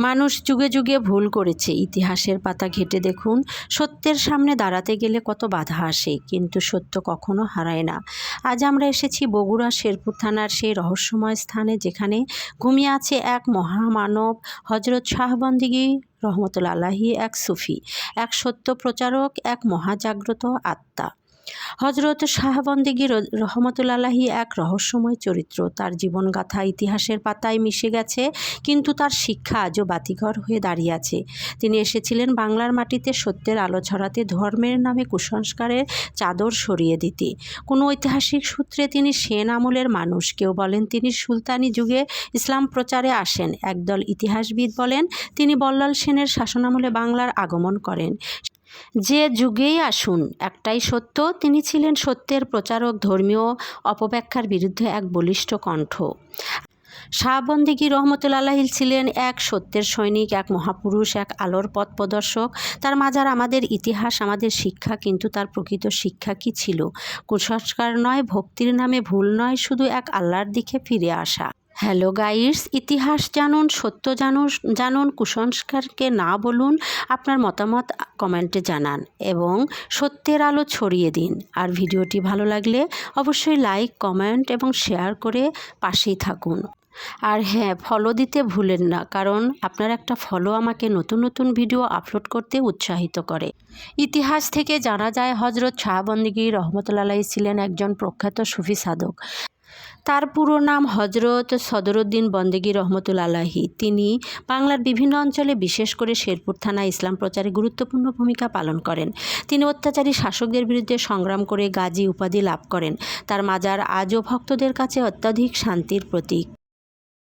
মানুষ যুগে যুগে ভুল করেছে, ইতিহাসের পাতা ঘেঁটে দেখুন। সত্যের সামনে দাঁড়াতে গেলে কত বাধা আসে, কিন্তু সত্য কখনো হারায় না। আজ আমরা এসেছি বগুড়া শেরপুর থানার সেই রহস্যময় স্থানে, যেখানে ঘুমিয়ে আছে এক মহামানব, হজরত শাহবন্দিগি রহমতুল্লাহ আলাইহি, এক সুফি, এক সত্য প্রচারক, এক মহাজাগ্রত আত্মা। হজরত শাহবন্দিগি রহমতুল্লাহ আলাইহি এক রহস্যময় চরিত্র। তার জীবনগাথা ইতিহাসের পাতায় মিশে গেছে, কিন্তু তার শিক্ষা আজও বাতিঘর হয়ে দাঁড়িয়ে আছে। তিনি এসেছিলেন বাংলার মাটিতে সত্যের আলো ছড়াতে, ধর্মের নামে কুসংস্কারের চাদর সরিয়ে দিতে। কোনো ঐতিহাসিক সূত্রে তিনি সেন আমলের মানুষ, কেউ বলেন তিনি সুলতানি যুগে ইসলাম প্রচারে আসেন, একদল ইতিহাসবিদ বলেন তিনি বল্লাল সেনের শাসনামলে বাংলার আগমন করেন। যে যুগেই আসুন, একটাই সত্য, তিনি ছিলেন সত্যের প্রচারক, ধর্মীয় অপব্যাখ্যার বিরুদ্ধে এক বলিষ্ঠ কণ্ঠ। শাহবন্দিগি রহমতুল্লাহ আলাইহি ছিলেন এক সত্যের সৈনিক, এক মহাপুরুষ, এক আলোর পথ প্রদর্শক। তার মাজার আমাদের ইতিহাস, আমাদের শিক্ষা। কিন্তু তার প্রকৃত শিক্ষা কি ছিল? কুসংস্কার নয়, ভক্তির নামে ভুল নয়, শুধু এক আল্লাহর দিকে ফিরে আসা। হ্যালো গাইস, ইতিহাস জানুন, সত্য জানুন, কুসংস্কারকে না বলুন। আপনার মতামত কমেন্টে জানান এবং সত্যের আলো ছড়িয়ে দিন। আর ভিডিওটি ভালো লাগলে অবশ্যই লাইক, কমেন্ট এবং শেয়ার করে পাশেই থাকুন। আর হ্যাঁ, ফলো দিতে ভুলেন না, কারণ আপনার একটা ফলো আমাকে নতুন নতুন ভিডিও আপলোড করতে উৎসাহিত করে। ইতিহাস থেকে জানা যায়, হজরত শাহবন্দিগি রহমতুল্লাহ আলাইহি ছিলেন একজন প্রখ্যাত সুফি সাধক। তার পুরো নাম হজরত সদরুদ্দিন বন্দেগী রহমতুল্লাহ আলাইহি। তিনি বাংলার বিভিন্ন অঞ্চলে, বিশেষ করে শেরপুর থানায় ইসলাম প্রচারে গুরুত্বপূর্ণ ভূমিকা পালন করেন। তিনি অত্যাচারী শাসকদের বিরুদ্ধে সংগ্রাম করে গাজী উপাধি লাভ করেন। তার মাজার আজও ভক্তদের কাছে অত্যাধিক শান্তির প্রতীক।